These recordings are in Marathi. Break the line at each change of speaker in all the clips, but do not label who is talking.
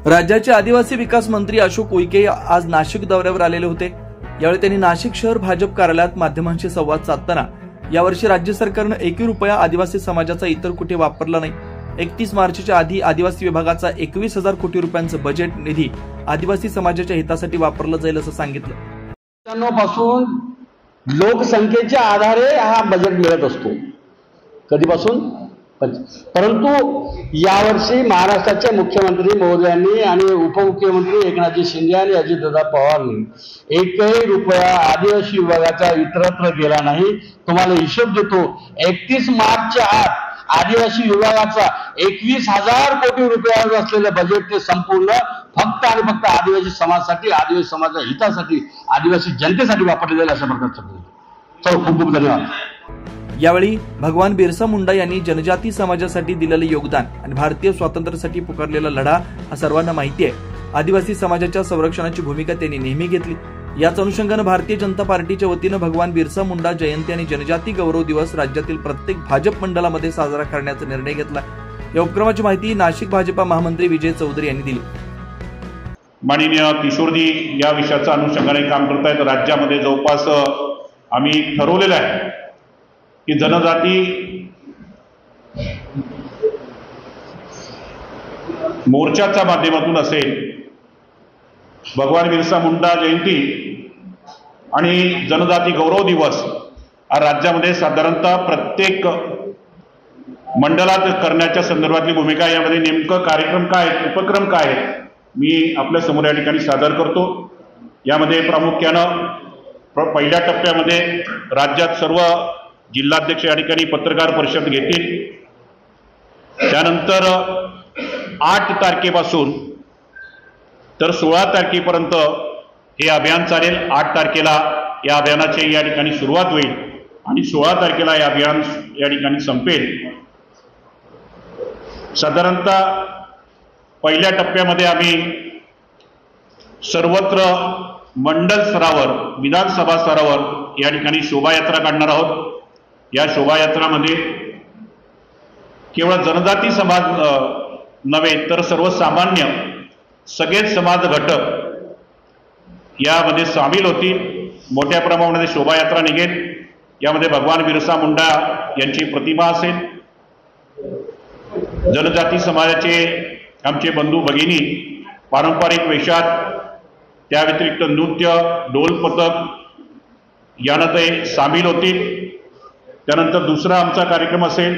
राज्याचे आदिवासी विकास मंत्री अशोक उईके आज नाशिक दौऱ्यावर आलेले होते। यावेळी त्यांनी नाशिक शहर भाजप कार्यालयात माध्यमांशी संवाद साधताना यावर्षी राज्य सरकारनं 1 रुपया आदिवासी समाजाचा इतर कुठे वापरला नाही। 31 मार्चच्या आधी आदिवासी विभागाचा 21,000 कोटी रुपयांचं बजेट निधी आदिवासी समाजाच्या हितासाठी वापरलं जाईल असं सांगितलं।
पासून लोकसंख्येच्या आधारे हा बजेट मिळत असतो कधीपासून, परंतु यावर्षी महाराष्ट्राचे मुख्यमंत्री महोदयांनी आणि उपमुख्यमंत्री एकनाथ शिंदे आणि अजितदादा पवारांनी 1 रुपया आदिवासी विभागाचा इतरत्र गेला नाही। तुम्हाला हिशोब देतो, 31 मार्चच्या आत आदिवासी विभागाचा 21,000 कोटी रुपयांचं असलेलं बजेट ते संपूर्ण फक्त आणि फक्त आदिवासी समाजासाठी, आदिवासी समाजाच्या हितासाठी, आदिवासी जनतेसाठी वापरले जाईल अशा प्रकारचं। चलो, खूप खूप धन्यवाद।
यावेळी भगवान बिरसा मुंडा यांनी जनजाती समाजासाठी दिलेलं योगदान आणि भारतीय स्वातंत्र्यासाठी पुकारलेला लढा हा सर्वांना माहिती आहे। आदिवासी समाजाच्या संरक्षणाची भूमिका त्यांनी नेहमी घेतली। याच अनुषंगानं भारतीय जनता पार्टीच्या वतीनं भगवान बिरसा मुंडा जयंती आणि जनजाती गौरव दिवस राज्यातील प्रत्येक भाजप मंडळामध्ये साजरा करण्याचा निर्णय घेतला। या उपक्रमाची माहिती नाशिक भाजपा महामंत्री विजय चौधरी यांनी दिली।
माननीय किशोरजी या विषयाच्या अनुषंगाने काम करतायत। राज्यामध्ये जवळपास आम्ही ठरवलेलं आहे की जनजाती मोर्चाच्या माध्यमातून असेल, भगवान बिरसा मुंडा जयंती आणि जनजाती गौरव दिवस हा राज्यामध्ये साधारणतः प्रत्येक मंडळात करण्याच्या संदर्भातली भूमिका, यामध्ये नेमकं कार्यक्रम काय आहेत, उपक्रम काय आहेत, मी आपल्या समोर या ठिकाणी सादर करतो। यामध्ये प्रामुख्यानं पहिल्या टप्प्यामध्ये राज्यात सर्व जिल्हाध्यक्ष या ठिकाणी पत्रकार परिषद घेतील। त्यानंतर 8 तारखेपासून तर 16 तारखेपर्यंत हे अभियान चालेल। 8 तारखेला या अभियानाची या ठिकाणी सुरुवात होईल आणि 16 तारखेला हे अभियान या ठिकाणी संपेल। साधारणतः पहिल्या टप्प्यामध्ये आम्ही सर्वत्र मंडल स्तरावर, विधानसभा स्तरावर या ठिकाणी शोभायात्रा काढणार आहोत। या शोभायात्रामध्ये केवळ जनजाती समाज नव्हे तर सर्वसामान्य सगळेच समाज घटक यामध्ये सामील होतील। मोठ्या प्रमाणामध्ये शोभायात्रा निघेल। यामध्ये भगवान बिरसा मुंडा यांची प्रतिमा असेल, जनजाती समाजाचे आमचे बंधू भगिनी पारंपरिक वेशात, त्या व्यतिरिक्त नृत्य, ढोल पथक यानं ते सामील होतील। त्यानंतर दुसरा आमचा कार्यक्रम असेल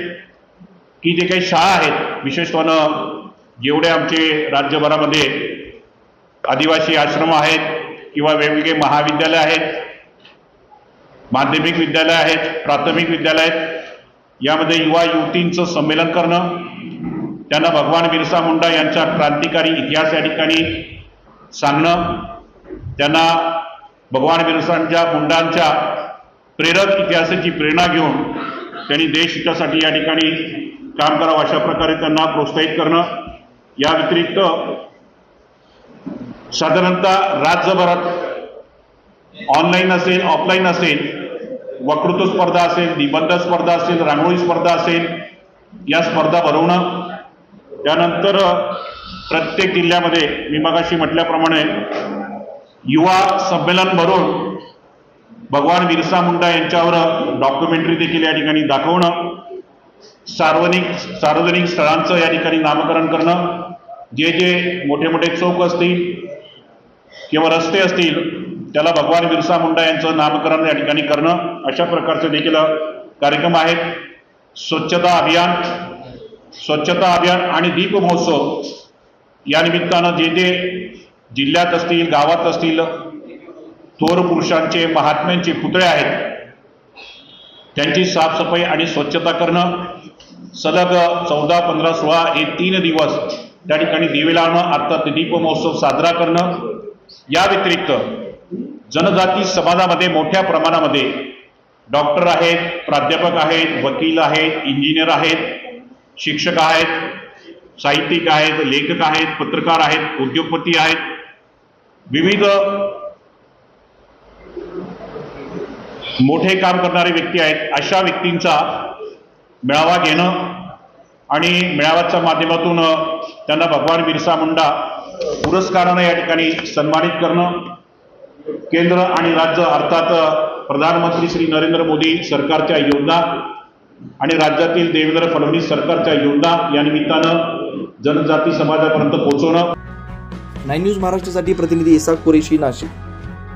की जे काही शाळा आहेत, विशेषतः जेवढे आमचे राज्यभरामध्ये आदिवासी आश्रम आहेत किंवा वेगवेगळे महाविद्यालय आहेत, माध्यमिक विद्यालय आहेत, प्राथमिक विद्यालय आहेत, यामध्ये युवा युवतींचं संमेलन करणं, त्यांना भगवान बिरसा मुंडा यांचा क्रांतिकारी इतिहास या ठिकाणी सांगणं, त्यांना भगवान बिरसा मुंडांच्या प्रेरक इतिहासाची प्रेरणा घेऊन त्यांनी देश हितासाठी या ठिकाणी काम करावं अशा प्रकारे त्यांना प्रोत्साहित करणं। या व्यतिरिक्त साधारणतः राज्यभरात ऑनलाईन असेल, ऑफलाईन असेल, वक्तृत्व स्पर्धा असेल, निबंध स्पर्धा असेल, रांगोळी स्पर्धा असेल, या स्पर्धा भरवणं। त्यानंतर प्रत्येक जिल्ह्यामध्ये मी मगाशी म्हटल्याप्रमाणे युवा संमेलन भरून भगवान बिरसा मुंडा यांच्यावर डॉक्युमेंटरी देखील या ठिकाणी दाखवणं, सार्वजनिक स्थळांचं या ठिकाणी नामकरण करणं, जे जे मोठे मोठे चौक असतील किंवा रस्ते असतील त्याला भगवान बिरसा मुंडा यांचं नामकरण या ठिकाणी करणं, अशा प्रकारचे देखील कार्यक्रम आहेत। स्वच्छता अभियान आणि दीप महोत्सव या निमित्तानं जे जे जिल्ह्यात असतील, गावात असतील, थोर पुरुषांचे, महात्म्यांचे पुतळे आहेत त्यांची साफसफाई आणि स्वच्छता करणं, सलग 14, 15, 16 हे 3 दिवस त्या ठिकाणी दिवे लावणं, अर्थात दीप महोत्सव साजरा करणं। या व्यतिरिक्त जनजाती समाजामध्ये मोठ्या प्रमाणामध्ये डॉक्टर आहेत, प्राध्यापक आहेत, वकील आहेत, इंजिनियर आहेत, शिक्षक आहेत, साहित्यिक आहेत, लेखक आहेत, पत्रकार आहेत, उद्योगपती आहेत, विविध मोठे काम करणारे व्यक्ती आहेत। अशा व्यक्तींचा मेळावा घेणं आणि मेळाव्याच्या माध्यमातून त्यांना भगवान बिरसा मुंडा पुरस्कारानं या ठिकाणी सन्मानित करणं, केंद्र आणि राज्य अर्थात प्रधानमंत्री श्री नरेंद्र मोदी सरकारच्या योजना आणि राज्यातील देवेंद्र फडणवीस सरकारच्या योजना या निमित्तानं जनजाती समाजापर्यंत पोहोचवणं.
9 न्यूज महाराष्ट्रासाठी प्रतिनिधी इसाक कुरेशी, नाशिक.